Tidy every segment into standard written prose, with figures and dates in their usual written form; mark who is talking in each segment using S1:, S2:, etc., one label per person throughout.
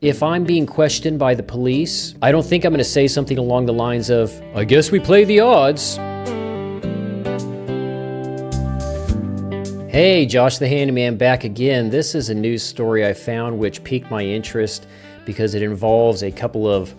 S1: If I'm being questioned by the police, I don't think I'm going to say something along the lines of, I guess we play the odds. Hey, Josh the Handyman back again. This is a news story I found which piqued my interest because it involves a couple of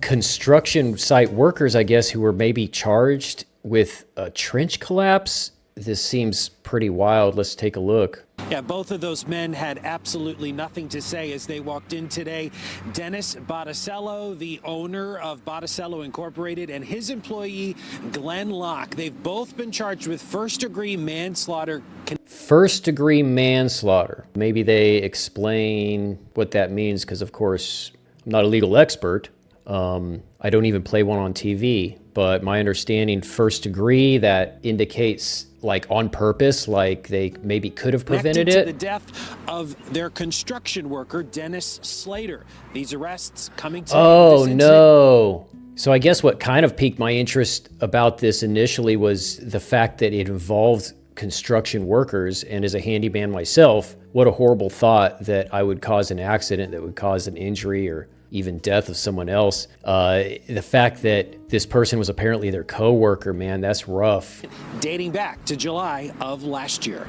S1: construction site workers, I guess, who were maybe charged with a trench collapse. This seems pretty wild. Let's take a look.
S2: Yeah, both of those men had absolutely nothing to say as they walked in today. Dennis Botticello, the owner of Botticello Incorporated, and his employee, Glenn Locke. They've both been charged with first-degree manslaughter.
S1: First-degree manslaughter. Maybe they explain what that means, because, of course, I'm not a legal expert. I don't even play one on TV. But my understanding, first degree, that indicates like on purpose, like they maybe could have prevented it.
S2: To the death of their construction worker, Dennis Slater. These arrests coming to
S1: Oh, no. So I guess what kind of piqued my interest about this initially was the fact that it involved construction workers. And as a handyman myself, what a horrible thought that I would cause an accident that would cause an injury or even death of someone else. The fact that this person was apparently their co-worker, man, that's rough.
S2: Dating back to July of last year.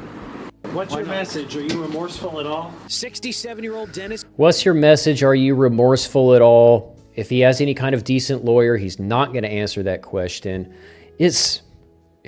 S2: What's your message? Are you remorseful at all? 67-year-old Dennis.
S1: What's your message? Are you remorseful at all? If he has any kind of decent lawyer, he's not going to answer that question. It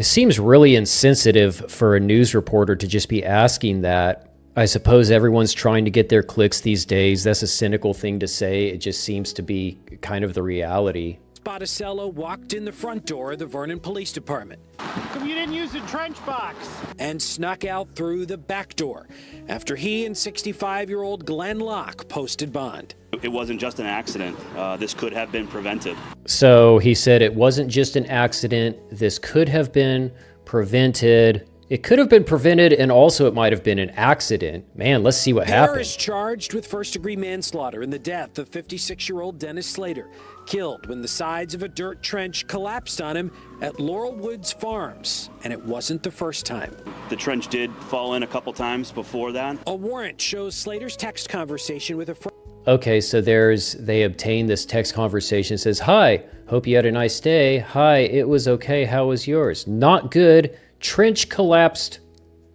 S1: seems really insensitive for a news reporter to just be asking that. I suppose everyone's trying to get their clicks these days. That's a cynical thing to say. It just seems to be kind of the reality.
S2: Botticello walked in the front door of the Vernon Police Department.
S3: Come, you didn't use the trench box.
S2: And snuck out through the back door after he and 65-year-old Glenn Locke posted bond.
S4: It wasn't just an accident. This could have been prevented.
S1: So he said it wasn't just an accident. This could have been prevented. It could have been prevented, and also it might have been an accident. Man, let's see what happened.
S2: Is charged with first-degree manslaughter in the death of 56-year-old Dennis Slater, killed when the sides of a dirt trench collapsed on him at Laurel Woods Farms. And it wasn't the first time.
S4: The trench did fall in a couple times before that.
S2: A warrant shows Slater's text conversation with a friend.
S1: Okay, so they obtained this text conversation. It says, hi, hope you had a nice day. Hi, it was okay. How was yours? Not good. Trench collapsed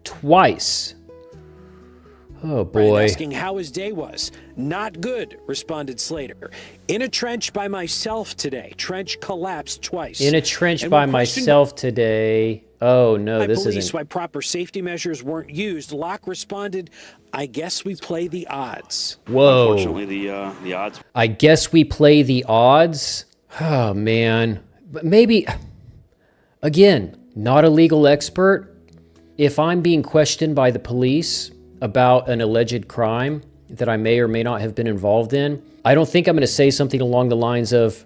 S1: twice. Oh boy.
S2: Asking how his day was. Not good, responded Slater. In a trench by myself today. Trench collapsed twice.
S1: In a trench by myself today. Oh no, this isn't.
S2: Why proper safety measures weren't used. Locke responded, I guess we play the odds.
S1: Whoa.
S4: Unfortunately, the odds.
S1: I guess we play the odds? Oh man. But maybe, again, not a legal expert. If I'm being questioned by the police about an alleged crime that I may or may not have been involved in, I don't think I'm going to say something along the lines of,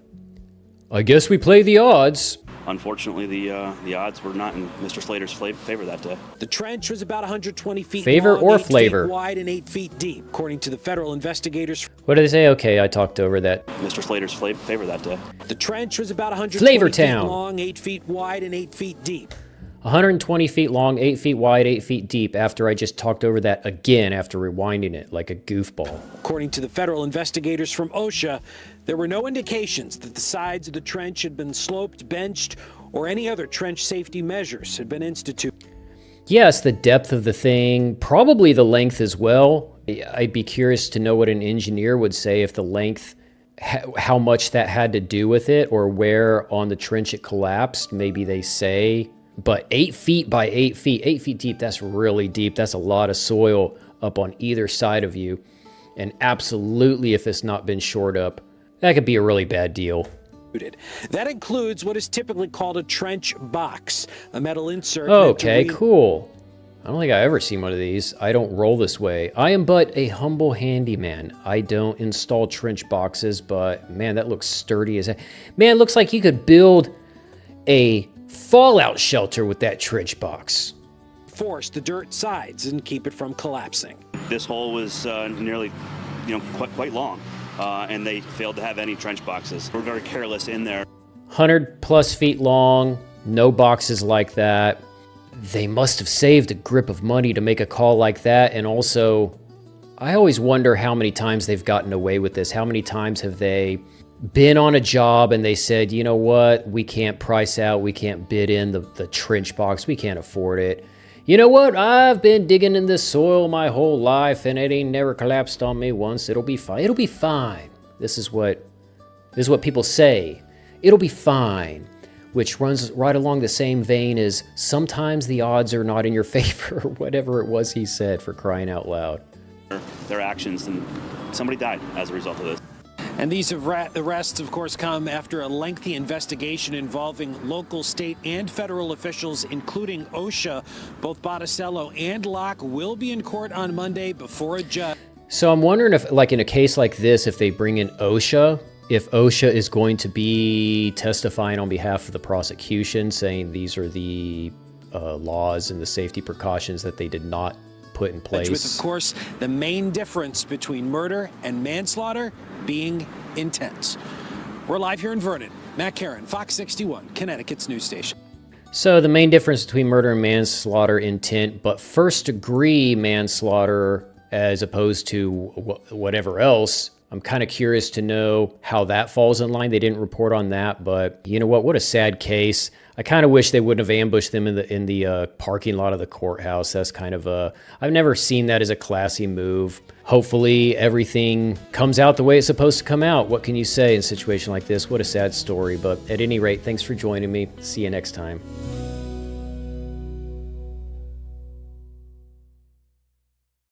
S1: I guess we play the odds.
S4: Unfortunately, the odds were not in Mr. Slater's favor that day.
S2: The trench was about 120 feet
S1: favor
S2: long,
S1: or
S2: 8
S1: flavor?
S2: feet wide and 8 feet deep, according to the federal investigators.
S1: What did they say? Okay, I talked over that.
S4: Mr. Slater's favor that day.
S2: The trench was about 120 feet
S1: Town.
S2: long, 8 feet wide, and 8 feet deep.
S1: 120 feet long, 8 feet wide, 8 feet deep, after I just talked over that again after rewinding it like a goofball.
S2: According to the federal investigators from OSHA, there were no indications that the sides of the trench had been sloped, benched, or any other trench safety measures had been instituted.
S1: Yes, the depth of the thing, probably the length as well. I'd be curious to know what an engineer would say if the length, how much that had to do with it, or where on the trench it collapsed. Maybe they say, but 8 feet by 8 feet, 8 feet deep, that's really deep. That's a lot of soil up on either side of you. And absolutely, if it's not been shored up, that could be a really bad deal.
S2: That includes what is typically called a trench box, a metal insert.
S1: Okay, cool. I don't think I've ever seen one of these. I don't roll this way. I am but a humble handyman. I don't install trench boxes, but man, that looks sturdy as heck. Man, it looks like you could build a fallout shelter with that trench box.
S2: Force the dirt sides and keep it from collapsing.
S4: This hole was nearly, quite long. And they failed to have any trench boxes. We're very careless in there.
S1: 100 plus feet long, no boxes like that. They must have saved a grip of money to make a call like that, and also I always wonder how many times they've gotten away with this. How many times have they been on a job and they said, you know what, we can't price out, we can't bid in the trench box, we can't afford it. You know what, I've been digging in this soil my whole life and it ain't never collapsed on me once. It'll be fine. It'll be fine. This is what people say. It'll be fine. Which runs right along the same vein as sometimes the odds are not in your favor, or whatever it was he said, for crying out loud.
S4: Their actions, and somebody died as a result of this.
S2: And these arrests, of course, come after a lengthy investigation involving local, state, and federal officials, including OSHA. Both Botticello and Locke will be in court on Monday before a judge.
S1: So I'm wondering if, like in a case like this, if they bring in OSHA, if OSHA is going to be testifying on behalf of the prosecution, saying these are the laws and the safety precautions that they did not put in place.
S2: With, of course, the main difference between murder and manslaughter being intent. We're live here in Vernon. Matt Caron, Fox 61, Connecticut's news station.
S1: So the main difference between murder and manslaughter intent, but first degree manslaughter as opposed to whatever else. I'm kind of curious to know how that falls in line. They didn't report on that, but you know what a sad case. I kind of wish they wouldn't have ambushed them in the parking lot of the courthouse. That's kind of I've never seen that as a classy move. Hopefully everything comes out the way it's supposed to come out. What can you say in a situation like this? What a sad story, but at any rate, thanks for joining me. See you next time.